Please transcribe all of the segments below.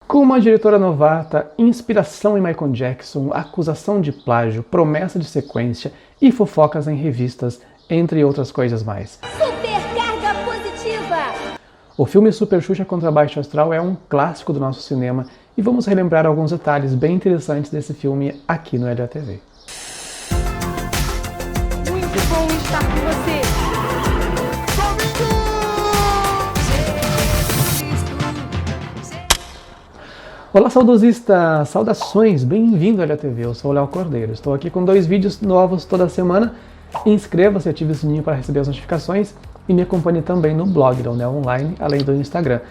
Com uma diretora novata, inspiração em Michael Jackson, acusação de plágio, promessa de sequência e fofocas em revistas, entre outras coisas mais. Super carga positiva! O filme Super Xuxa contra Baixo Astral é um clássico do nosso cinema e vamos relembrar alguns detalhes bem interessantes desse filme aqui no LATV. Muito bom estar com você! Olá, saudosista! Saudações! Bem-vindo ao LATV, eu sou o Léo Cordeiro. Estou aqui com 2 vídeos novos toda semana. Inscreva-se, ative o sininho para receber as notificações e me acompanhe também no blog da UNEL Online, além do Instagram.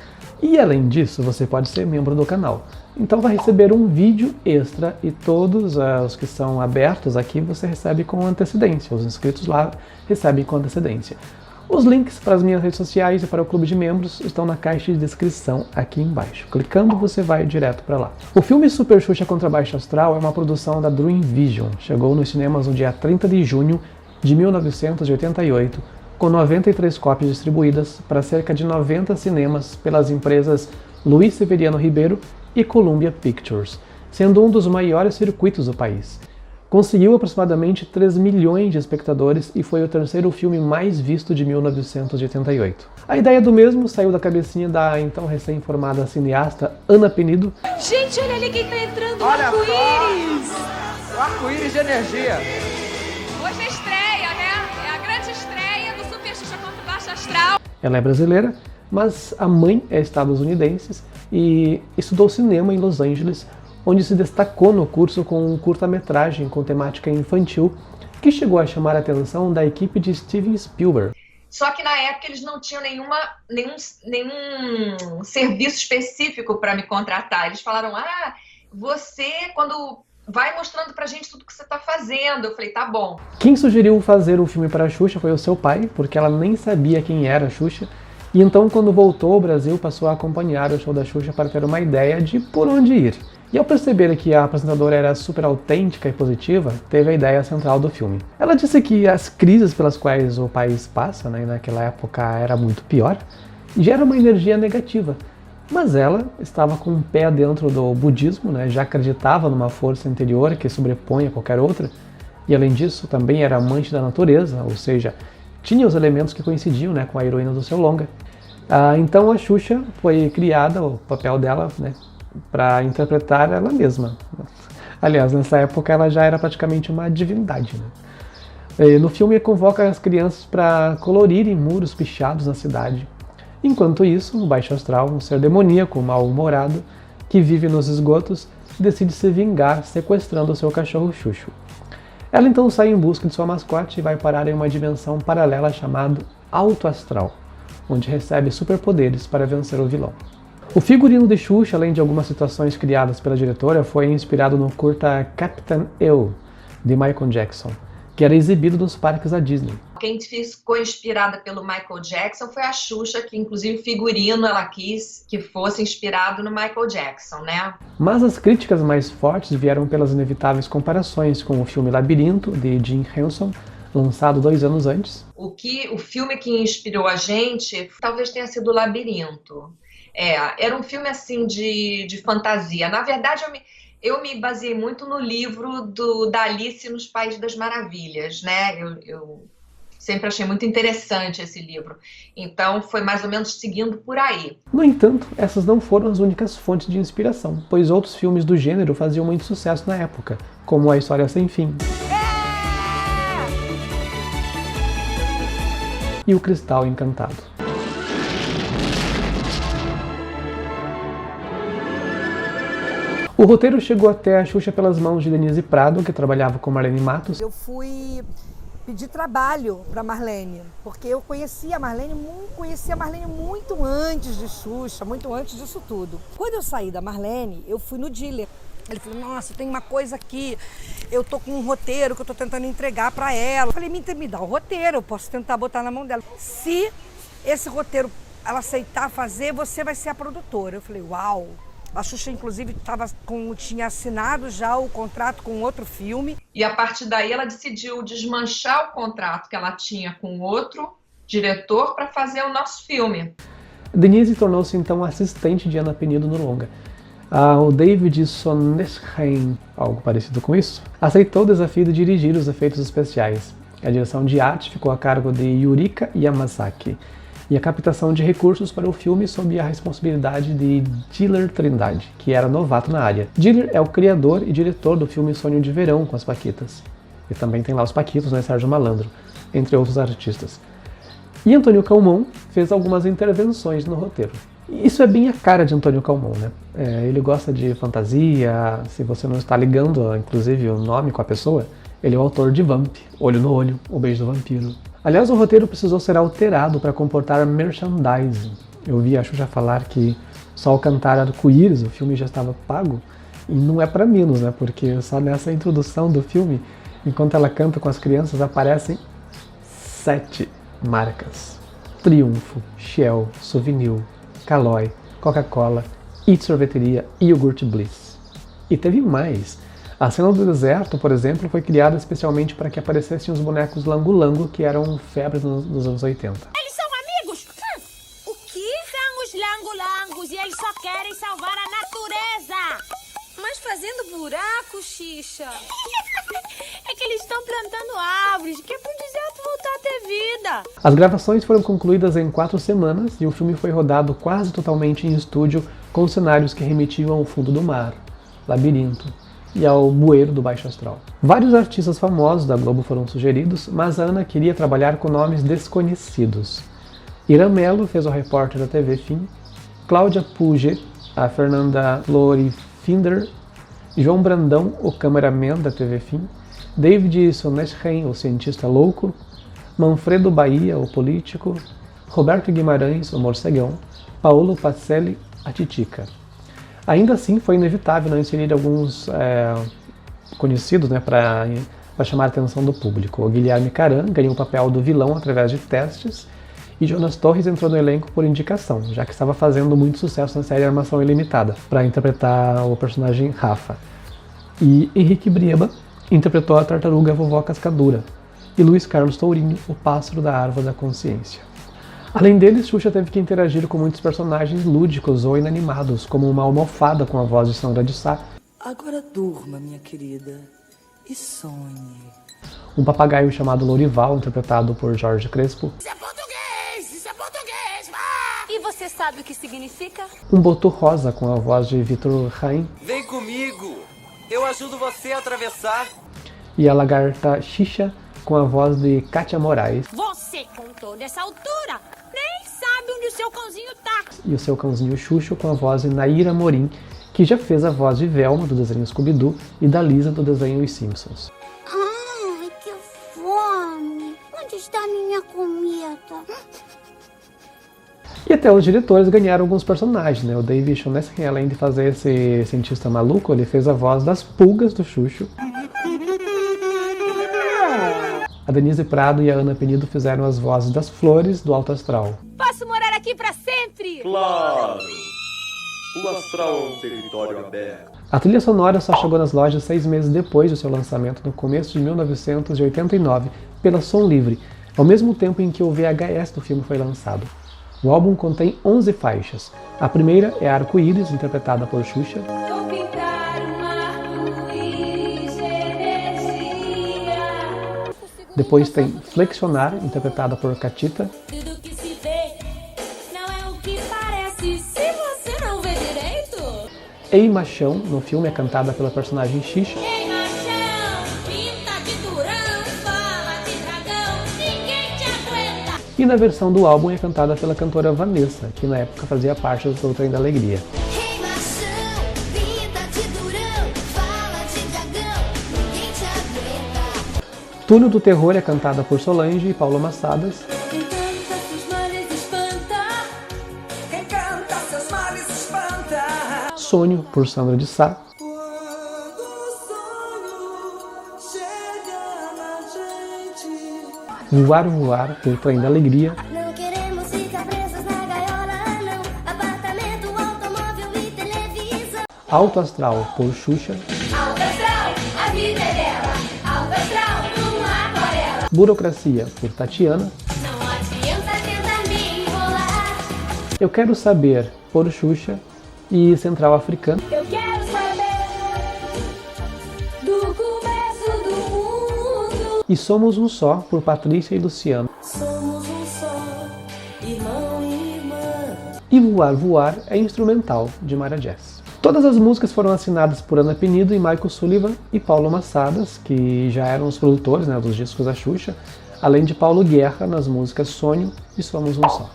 E além disso, você pode ser membro do canal. Então vai receber um vídeo extra e todos os que são abertos aqui você recebe com antecedência. Os inscritos lá recebem com antecedência. Os links para as minhas redes sociais e para o clube de membros estão na caixa de descrição aqui embaixo. Clicando, você vai direto para lá. O filme Super Xuxa contra Baixo Astral é uma produção da Dream Vision. Chegou nos cinemas no dia 30 de junho de 1988, com 93 cópias distribuídas para cerca de 90 cinemas pelas empresas Luiz Severiano Ribeiro e Columbia Pictures, sendo um dos maiores circuitos do país. Conseguiu aproximadamente 3 milhões de espectadores e foi o terceiro filme mais visto de 1988. A ideia do mesmo saiu da cabecinha da então recém-formada cineasta Ana Penido. Gente, olha ali quem tá entrando, o Olha arco-íris! O arco-íris de energia. Hoje é a estreia, né? É a grande estreia do Super Xuxa contra Baixo Astral. Ela é brasileira, mas a mãe é estadunidense e estudou cinema em Los Angeles, onde se destacou no curso com um curta-metragem com temática infantil que chegou a chamar a atenção da equipe de Steven Spielberg. Só que na época eles não tinham nenhum serviço específico para me contratar. Eles falaram, você quando vai mostrando pra gente tudo que você tá fazendo. Eu falei, tá bom. Quem sugeriu fazer o filme para a Xuxa foi o seu pai, porque ela nem sabia quem era a Xuxa. E então, quando voltou ao Brasil, passou a acompanhar o show da Xuxa para ter uma ideia de por onde ir. E ao perceber que a apresentadora era super autêntica e positiva, teve a ideia central do filme. Ela disse que as crises pelas quais o país passa, né, naquela época era muito pior, gera uma energia negativa. Mas ela estava com um pé dentro do budismo, né, já acreditava numa força interior que sobrepõe a qualquer outra, e além disso também era amante da natureza, ou seja, tinha os elementos que coincidiam, né, com a heroína do seu longa. Então a Xuxa foi criada, o papel dela, né, para interpretar ela mesma. Aliás, nessa época ela já era praticamente uma divindade. Né? No filme convoca as crianças para colorirem muros pichados na cidade. Enquanto isso, o Baixo Astral, um ser demoníaco, mal-humorado, que vive nos esgotos, decide se vingar sequestrando o seu cachorro Xuxo. Ela então sai em busca de sua mascote e vai parar em uma dimensão paralela chamada Alto Astral, onde recebe superpoderes para vencer o vilão. O figurino de Xuxa, além de algumas situações criadas pela diretora, foi inspirado no curta Captain EO, de Michael Jackson, que era exibido nos parques da Disney. Quem ficou inspirada pelo Michael Jackson foi a Xuxa, que inclusive o figurino ela quis que fosse inspirado no Michael Jackson, né? Mas as críticas mais fortes vieram pelas inevitáveis comparações com o filme Labirinto, de Jim Henson, lançado 2 anos antes. O filme que inspirou a gente talvez tenha sido o Labirinto. Era um filme assim de fantasia. Na verdade, eu me baseei muito no livro da Alice nos Países das Maravilhas, né? Eu sempre achei muito interessante esse livro. Então, foi mais ou menos seguindo por aí. No entanto, essas não foram as únicas fontes de inspiração, pois outros filmes do gênero faziam muito sucesso na época, como A História Sem Fim e O Cristal Encantado. O roteiro chegou até a Xuxa pelas mãos de Denise Prado, que trabalhava com Marlene Matos. Eu fui pedir trabalho para Marlene, porque eu conhecia a Marlene muito antes de Xuxa, muito antes disso tudo. Quando eu saí da Marlene, eu fui no dealer. Ele falou, nossa, tem uma coisa aqui, eu tô com um roteiro que eu tô tentando entregar para ela. Eu falei, me dá o roteiro, eu posso tentar botar na mão dela. Se esse roteiro ela aceitar fazer, você vai ser a produtora. Eu falei, uau! A Xuxa, inclusive, tinha assinado já o contrato com outro filme. E a partir daí ela decidiu desmanchar o contrato que ela tinha com outro diretor para fazer o nosso filme. Denise tornou-se então assistente de Ana Penido no longa. O David Sonneschein, algo parecido com isso, aceitou o desafio de dirigir os efeitos especiais. A direção de arte ficou a cargo de Yurika Yamasaki, e a captação de recursos para o filme sob a responsabilidade de Diller Trindade, que era novato na área. Diller é o criador e diretor do filme Sonho de Verão com as Paquitas. E também tem lá os Paquitos, né, Sérgio Malandro, entre outros artistas. E Antônio Calmon fez algumas intervenções no roteiro. Isso é bem a cara de Antônio Calmon, né? Ele gosta de fantasia, se você não está ligando, inclusive, o nome com a pessoa, ele é o autor de Vamp, Olho no Olho, O Beijo do Vampiro. Aliás, o roteiro precisou ser alterado para comportar merchandising. Eu vi a Xuxa falar que só ao cantar Arco-Íris o filme já estava pago, e não é para menos, né? Porque só nessa introdução do filme, enquanto ela canta com as crianças, aparecem 7 marcas. Triunfo, Shell, Souvenir, Caloi, Coca-Cola, It Sorveteria e Iogurte Bliss. E teve mais. A cena do deserto, por exemplo, foi criada especialmente para que aparecessem os bonecos Lango-Lango, que eram febre nos anos 80. Eles são amigos? O que são os Lango-Langos? E eles só querem salvar a natureza. Mas fazendo buraco, Xixa. É que eles estão plantando árvores, que é pro deserto voltar a ter vida. As gravações foram concluídas em 4 semanas e o filme foi rodado quase totalmente em estúdio, com cenários que remetiam ao fundo do mar, labirinto e ao bueiro do Baixo Astral. Vários artistas famosos da Globo foram sugeridos, mas a Ana queria trabalhar com nomes desconhecidos. Irã Mello fez o repórter da TV Fim, Cláudia Puget, a Fernanda Florifinder, João Brandão, o cameraman da TV Fim, David Sonneschein, o cientista louco, Manfredo Bahia, o político, Roberto Guimarães, o morcegão, Paulo Pacelli, a titica. Ainda assim, foi inevitável não inserir alguns conhecidos, né, para chamar a atenção do público. O Guilherme Caran ganhou o papel do vilão através de testes, e Jonas Torres entrou no elenco por indicação, já que estava fazendo muito sucesso na série Armação Ilimitada, para interpretar o personagem Rafa. E Henrique Brieba interpretou a tartaruga Vovó Cascadura, e Luiz Carlos Tourinho, o pássaro da árvore da consciência. Além deles, Xuxa teve que interagir com muitos personagens lúdicos ou inanimados, como uma almofada com a voz de Sandra de Sá. Agora durma, minha querida, e sonhe. Um papagaio chamado Lourival, interpretado por Jorge Crespo. Isso é português! Isso é português! Ah! E você sabe o que significa? Um boto rosa com a voz de Vitor Rain. Vem comigo! Eu ajudo você a atravessar. E a lagarta Xixa com a voz de Kátia Moraes. Você, com toda essa altura, nem sabe onde o seu cãozinho tá. E o seu cãozinho Xuxo com a voz de Naira Morim, que já fez a voz de Velma do desenho Scooby-Doo e da Lisa do desenho Os Simpsons. Ai, que fome! Onde está minha comida? E até os diretores ganharam alguns personagens, né? O David Sonneschein, além de fazer esse cientista maluco, ele fez a voz das pulgas do Xuxo. A Denise Prado e a Ana Penido fizeram as vozes das flores do Alto Astral. Posso morar aqui pra sempre? Claro! O astral é um território aberto. A trilha sonora só chegou nas lojas 6 meses depois do seu lançamento, no começo de 1989, pela Som Livre, ao mesmo tempo em que o VHS do filme foi lançado. O álbum contém 11 faixas. A primeira é Arco-Íris, interpretada por Xuxa. Depois tem Flexionar, interpretada por Catita. Tudo que se vê não é o que parece se você não vê direito. Ei Machão, no filme, é cantada pela personagem Xixa. Ei, machão, pinta de durão, fala de dragão, ninguém te aguenta. E na versão do álbum é cantada pela cantora Vanessa, que na época fazia parte do Trem da Alegria. Ei, maçã, pinta de durão, fala de dragão, ninguém te aguenta. Túnel do Terror é cantada por Solange e Paulo Massadas. Quem canta seus males espanta. Quem canta seus males espanta. Sonho, por Sandra de Sá. Quando o sonho chega na gente. Voar, Voar, por Trem da Alegria. Não queremos ficar presos na gaiola, não. Apartamento, automóvel e televisão. Alto Astral, por Xuxa. Alto astral, a vida é dela. Alto astral, numa aquarela. Burocracia, por Tatiana. Não adianta tentar me enrolar. Eu Quero Saber, por Xuxa. e central africano. Eu quero saber do começo do mundo. E Somos um Só, por Patrícia e Luciano. Somos um só, irmão e irmã. E Voar, Voar é instrumental, de Mara Jess. Todas as músicas foram assinadas por Ana Penido e Michael Sullivan e Paulo Massadas, que já eram os produtores, né, dos discos da Xuxa, além de Paulo Guerra nas músicas Sonho e Somos um Só.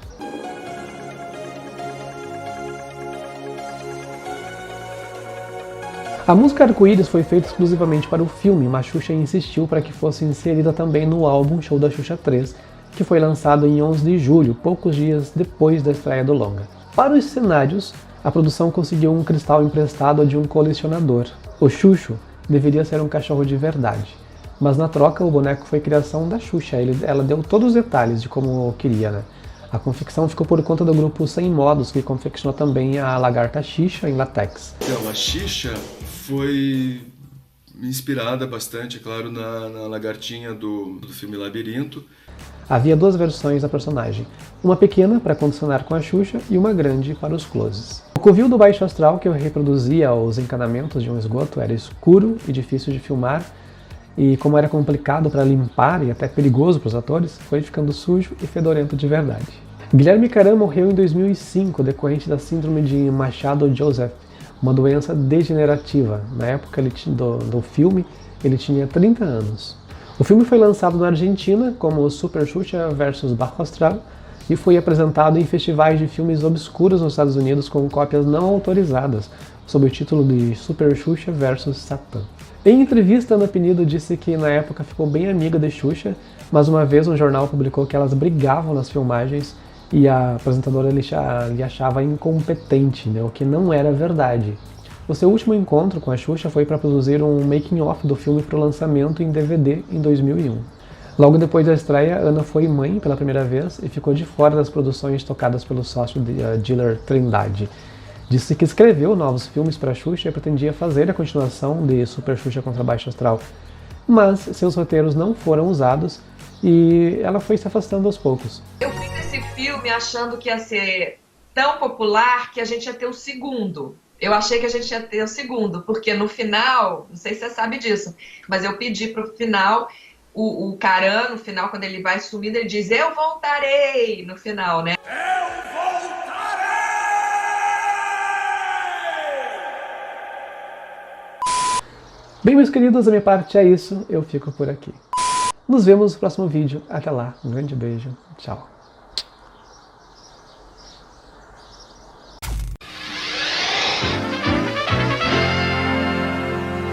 A música Arco-Íris foi feita exclusivamente para o filme, mas Xuxa insistiu para que fosse inserida também no álbum Show da Xuxa 3, que foi lançado em 11 de julho, poucos dias depois da estreia do longa. Para os cenários, a produção conseguiu um cristal emprestado de um colecionador. O Xuxo deveria ser um cachorro de verdade, mas na troca o boneco foi criação da Xuxa, ela deu todos os detalhes de como queria, né? A confecção ficou por conta do grupo Sem Modos, que confeccionou também a lagarta Xixa em latex. Então, a Xixa foi inspirada bastante, é claro, na lagartinha do filme Labirinto. Havia duas versões da personagem, uma pequena para condicionar com a Xuxa e uma grande para os closes. O covil do Baixo Astral, que reproduzia os encanamentos de um esgoto, era escuro e difícil de filmar, e como era complicado para limpar e até perigoso para os atores, foi ficando sujo e fedorento de verdade. Guilherme Caram morreu em 2005, decorrente da síndrome de Machado-Joseph, uma doença degenerativa. Na época do filme, ele tinha 30 anos. O filme foi lançado na Argentina como Super Xuxa vs Baixo Astral e foi apresentado em festivais de filmes obscuros nos Estados Unidos com cópias não autorizadas, sob o título de Super Xuxa vs Satã. Em entrevista, Ana Penido disse que na época ficou bem amiga de Xuxa, mas uma vez um jornal publicou que elas brigavam nas filmagens e a apresentadora lhe achava incompetente, né, o que não era verdade. O seu último encontro com a Xuxa foi para produzir um making-of do filme para o lançamento em DVD em 2001. Logo depois da estreia, Ana foi mãe pela primeira vez e ficou de fora das produções tocadas pelo sócio Diller Trindade. Disse que escreveu novos filmes para a Xuxa e pretendia fazer a continuação de Super Xuxa contra Baixo Astral, mas seus roteiros não foram usados e ela foi se afastando aos poucos. Eu fiz esse filme achando que ia ser tão popular que a gente ia ter o segundo. Eu achei que a gente ia ter o segundo, porque no final, não sei se você sabe disso, mas eu pedi pro final, o Caram, no final, quando ele vai sumindo, ele diz, eu voltarei, no final, né? Eu voltarei! Bem, meus queridos, da minha parte é isso, eu fico por aqui. Nos vemos no próximo vídeo, até lá, um grande beijo, tchau!